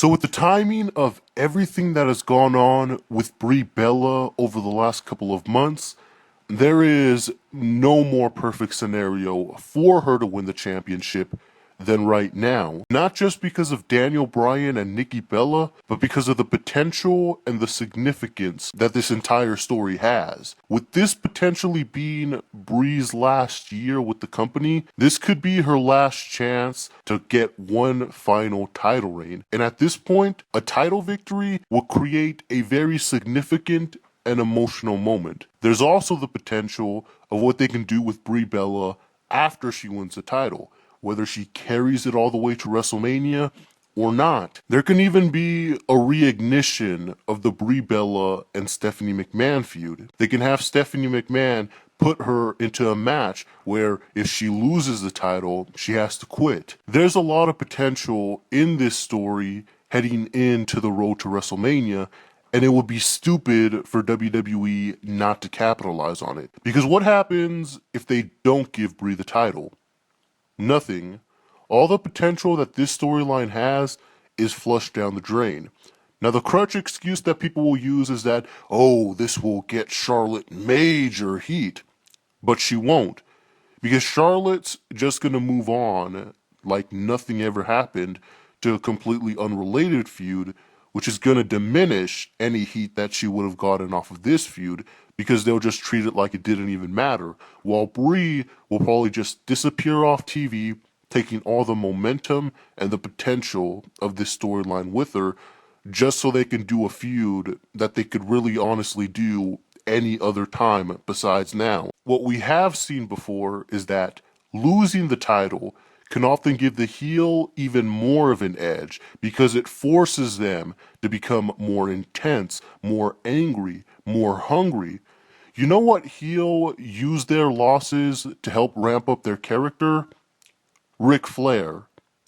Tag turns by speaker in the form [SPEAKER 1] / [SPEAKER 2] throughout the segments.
[SPEAKER 1] So with the timing of everything that has gone on with Brie Bella over the last couple of months, there is no more perfect scenario for her to win the championship than right now. Not just because of Daniel Bryan and Nikki Bella, but because of the potential and the significance that this entire story has. With this potentially being Brie's last year with the company, this could be her last chance to get one final title reign. And at this point, a title victory will create a very significant and emotional moment. There's also the potential of what they can do with Brie Bella after she wins the title, whether she carries it all the way to WrestleMania or not. There can even be a reignition of the Brie Bella and Stephanie McMahon feud. They can have Stephanie McMahon put her into a match where if she loses the title, she has to quit. There's a lot of potential in this story heading into the road to WrestleMania, and it would be stupid for WWE not to capitalize on it. Because what happens if they don't give Brie the title? Nothing. All the potential that this storyline has is flushed down the drain. Now the crutch excuse that people will use is that, oh, this will get Charlotte major heat. But she won't. Because Charlotte's just going to move on like nothing ever happened to a completely unrelated feud, which is going to diminish any heat that she would have gotten off of this feud, because they'll just treat it like it didn't even matter, while Brie will probably just disappear off TV, taking all the momentum and the potential of this storyline with her, just so they can do a feud that they could really honestly do any other time besides now. What we have seen before is that losing the title can often give the heel even more of an edge because it forces them to become more intense, more angry, more hungry. You know what heel used their losses to help ramp up their character? Ric Flair.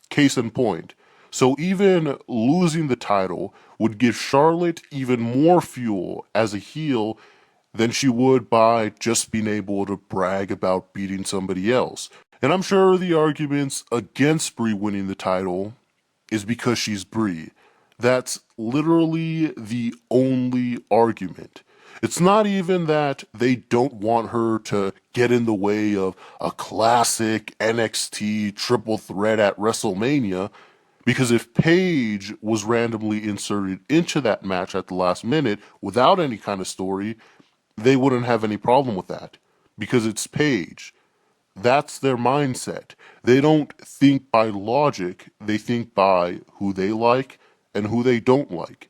[SPEAKER 1] Case in point. So even losing the title would give Charlotte even more fuel as a heel than she would by just being able to brag about beating somebody else. And I'm sure the arguments against Brie winning the title is because she's Brie. That's literally the only argument. It's not even that they don't want her to get in the way of a classic NXT triple threat at WrestleMania, because if Paige was randomly inserted into that match at the last minute without any kind of story, they wouldn't have any problem with that, because it's Paige. That's their mindset. They don't think by logic, they think by who they like and who they don't like.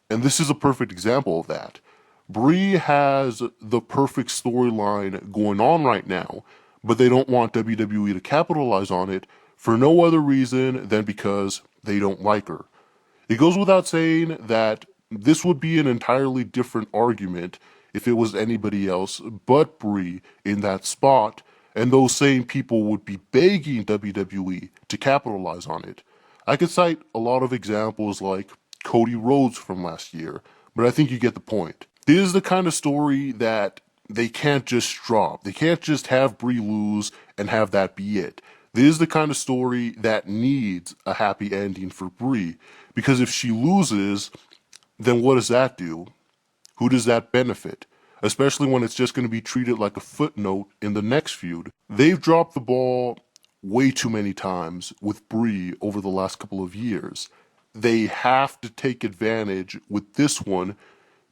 [SPEAKER 1] And this is a perfect example of that. Brie has the perfect storyline going on right now, but they don't want WWE to capitalize on it for no other reason than because they don't like her. It goes without saying that this would be an entirely different argument if it was anybody else but Brie in that spot, and those same people would be begging WWE to capitalize on it. I could cite a lot of examples like Cody Rhodes from last year, but I think you get the point. This is the kind of story that they can't just drop. They can't just have Brie lose and have that be it. This is the kind of story that needs a happy ending for Brie, because if she loses, then what does that do? Who does that benefit? Especially when it's just going to be treated like a footnote in the next feud. They've dropped the ball way too many times with Brie over the last couple of years. They have to take advantage with this one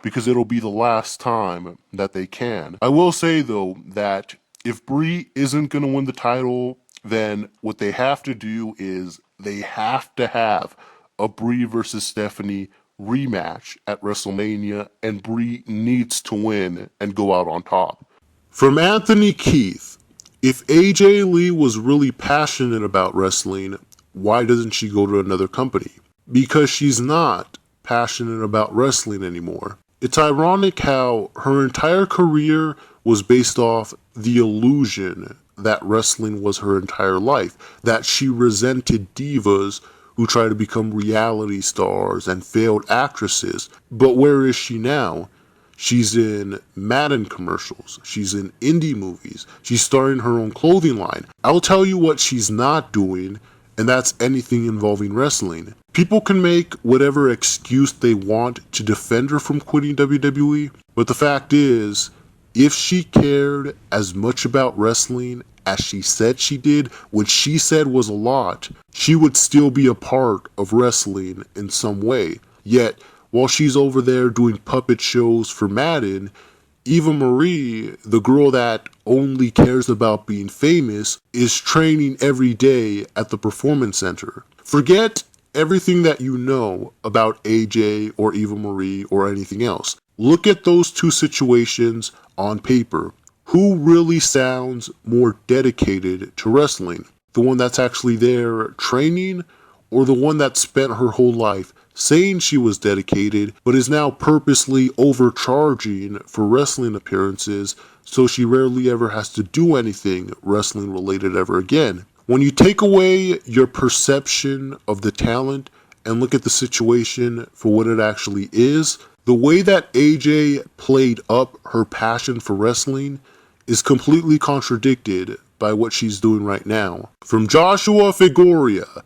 [SPEAKER 1] because it'll be the last time that they can. I will say though that if Brie isn't going to win the title, then what they have to do is they have to have a Brie versus Stephanie rematch at WrestleMania, and Brie needs to win and go out on top. From Anthony Keith: if AJ Lee was really passionate about wrestling, why doesn't she go to another company? Because she's not passionate about wrestling anymore. It's ironic how her entire career was based off the illusion that wrestling was her entire life, that she resented divas who try to become reality stars and failed actresses. But where is she now? She's in Madden commercials. She's in indie movies. She's starting her own clothing line. I'll tell you what she's not doing, and that's anything involving wrestling. People can make whatever excuse they want to defend her from quitting WWE, but the fact is, if she cared as much about wrestling as she said she did, which she said was a lot, she would still be a part of wrestling in some way. Yet, while she's over there doing puppet shows for Madden, Eva Marie, the girl that only cares about being famous, is training every day at the Performance Center. Forget everything that you know about AJ or Eva Marie or anything else. Look at those two situations on paper. Who really sounds more dedicated to wrestling? The one that's actually there training, or the one that spent her whole life saying she was dedicated, but is now purposely overcharging for wrestling appearances, so she rarely ever has to do anything wrestling related ever again? When you take away your perception of the talent and look at the situation for what it actually is, the way that AJ played up her passion for wrestling is completely contradicted by what she's doing right now. From Joshua Figueroa,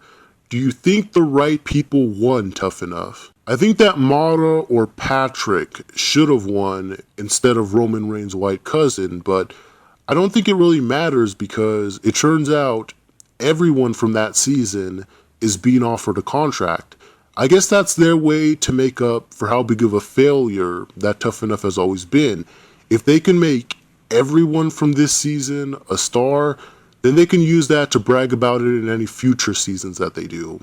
[SPEAKER 1] do you think the right people won Tough Enough? I think that Mara or Patrick should have won instead of Roman Reigns' white cousin, but I don't think it really matters because it turns out everyone from that season is being offered a contract. I guess that's their way to make up for how big of a failure that Tough Enough has always been. If they can make everyone from this season a star, then they can use that to brag about it in any future seasons that they do.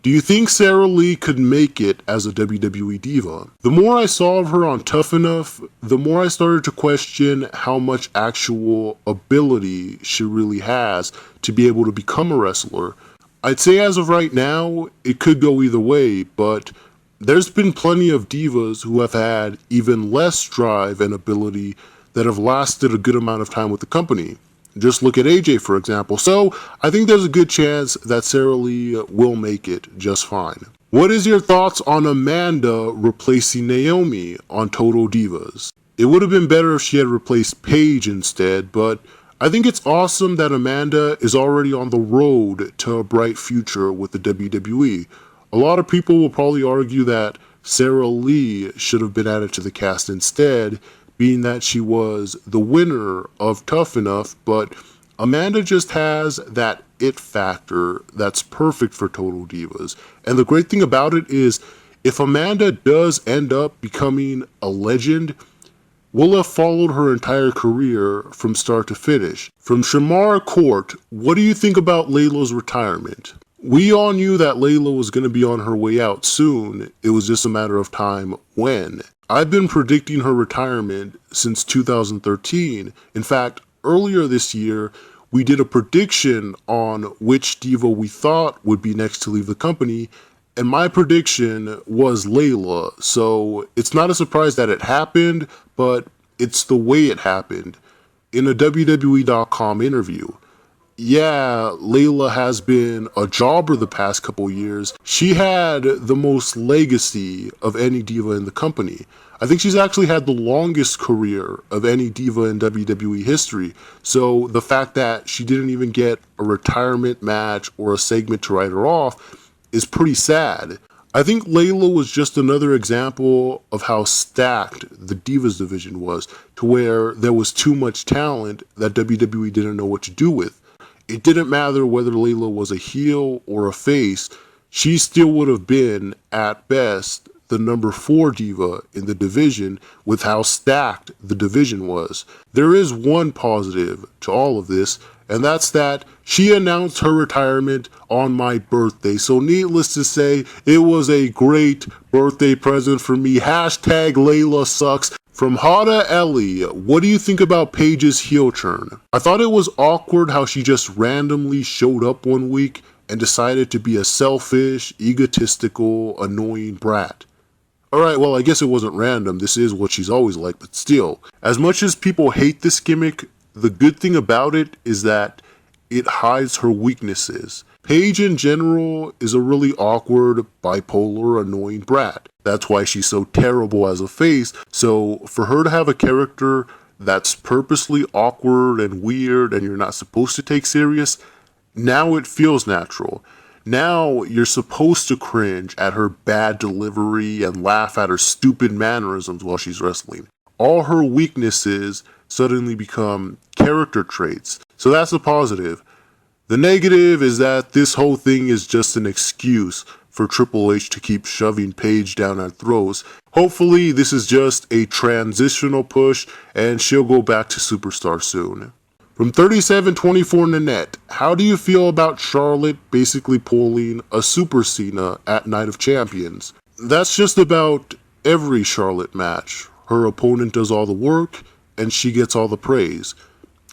[SPEAKER 1] Do you think Sara Lee could make it as a WWE diva? The more I saw of her on Tough Enough, the more I started to question how much actual ability she really has to be able to become a wrestler. I'd say as of right now, it could go either way, but there's been plenty of divas who have had even less drive and ability that have lasted a good amount of time with the company. Just look at AJ, for example. So I think there's a good chance that Sara Lee will make it just fine. What is your thoughts on Amanda replacing Naomi on Total Divas? It would have been better if she had replaced Paige instead, but I think it's awesome that Amanda is already on the road to a bright future with the WWE. A lot of people will probably argue that Sara Lee should have been added to the cast instead, being that she was the winner of Tough Enough, but Amanda just has that it factor that's perfect for Total Divas. And the great thing about it is, if Amanda does end up becoming a legend, we'll have followed her entire career from start to finish. From Shamara Court, what do you think about Layla's retirement? We all knew that Layla was going to be on her way out soon. It was just a matter of time when. I've been predicting her retirement since 2013. In fact, earlier this year, we did a prediction on which diva we thought would be next to leave the company, and my prediction was Layla. So it's not a surprise that it happened, but it's the way it happened. In a WWE.com interview, yeah, Layla has been a jobber the past couple years. She had the most legacy of any diva in the company. I think she's actually had the longest career of any diva in WWE history. So the fact that she didn't even get a retirement match or a segment to write her off is pretty sad. I think Layla was just another example of how stacked the Divas division was, to where there was too much talent that WWE didn't know what to do with. It didn't matter whether Layla was a heel or a face, she still would have been, at best, the number 4 diva in the division with how stacked the division was. There is one positive to all of this, and that's that she announced her retirement on my birthday. So needless to say, it was a great birthday present for me. Hashtag Layla sucks. From Hada Ellie, what do you think about Paige's heel turn? I thought it was awkward how she just randomly showed up one week and decided to be a selfish, egotistical, annoying brat. Alright, well, I guess it wasn't random. This is what she's always like, but still. As much as people hate this gimmick, the good thing about it is that it hides her weaknesses. Paige in general is a really awkward, bipolar, annoying brat. That's why she's so terrible as a face. So for her to have a character that's purposely awkward and weird and you're not supposed to take serious, now it feels natural. Now you're supposed to cringe at her bad delivery and laugh at her stupid mannerisms while she's wrestling. All her weaknesses suddenly become character traits. So that's the positive. The negative is that this whole thing is just an excuse for Triple H to keep shoving Paige down our throats. Hopefully this is just a transitional push and she'll go back to Superstar soon. From 3724 Nanette, how do you feel about Charlotte basically pulling a Super Cena at Night of Champions? That's just about every Charlotte match. Her opponent does all the work and she gets all the praise.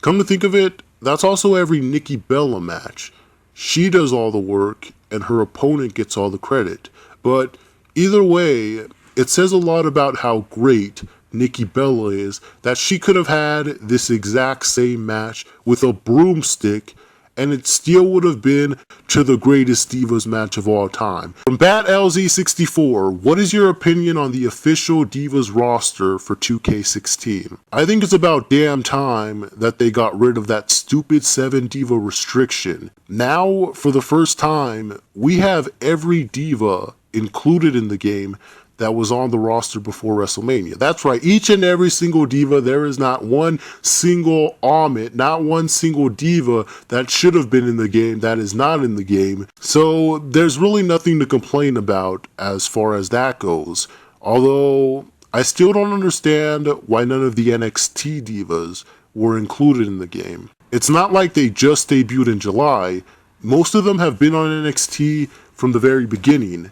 [SPEAKER 1] Come to think of it, that's also every Nikki Bella match. She does all the work and her opponent gets all the credit. But either way, it says a lot about how great Nikki Bella is that she could have had this exact same match with a broomstick and it still would have been to the greatest Divas match of all time. From BatLZ64, what is your opinion on the official Divas roster for 2K16? I think it's about damn time that they got rid of that stupid 7 Diva restriction. Now, for the first time, we have every Diva included in the game that was on the roster before WrestleMania. That's right, each and every single Diva. There is not one single Amit, not one single Diva that should have been in the game that is not in the game. So there's really nothing to complain about as far as that goes. Although, I still don't understand why none of the NXT Divas were included in the game. It's not like they just debuted in July. Most of them have been on NXT from the very beginning.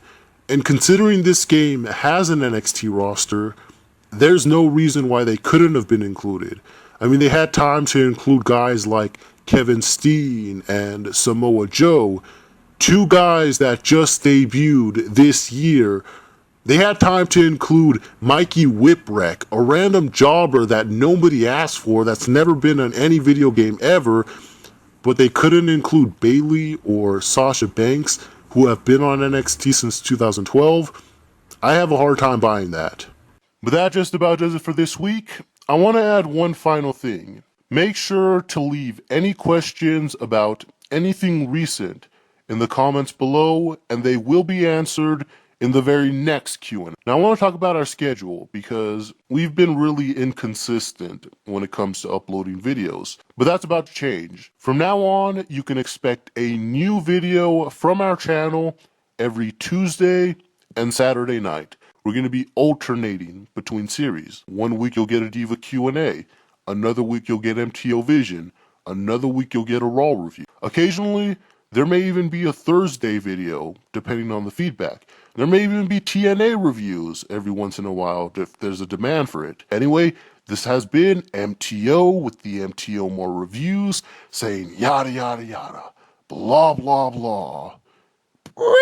[SPEAKER 1] And considering this game has an NXT roster, there's no reason why they couldn't have been included. I mean, they had time to include guys like Kevin Steen and Samoa Joe, 2 guys that just debuted this year. They had time to include Mikey Whipwreck, a random jobber that nobody asked for, that's never been on any video game ever, but they couldn't include Bayley or Sasha Banks, who have been on NXT since 2012, I have a hard time buying that. But that just about does it for this week. I want to add one final thing. Make sure to leave any questions about anything recent in the comments below, and they will be answered in the very next Q&A. Now I want to talk about our schedule because we've been really inconsistent when it comes to uploading videos, but that's about to change. From now on, you can expect a new video from our channel every Tuesday and Saturday night. We're going to be alternating between series. One week you'll get a Diva Q&A, another week you'll get MTO Vision, another week you'll get a Raw review. Occasionally, there may even be a Thursday video, depending on the feedback. There may even be TNA reviews every once in a while if there's a demand for it. Anyway, this has been MTO with the MTO More Reviews, saying yada yada yada, blah blah blah. Reload!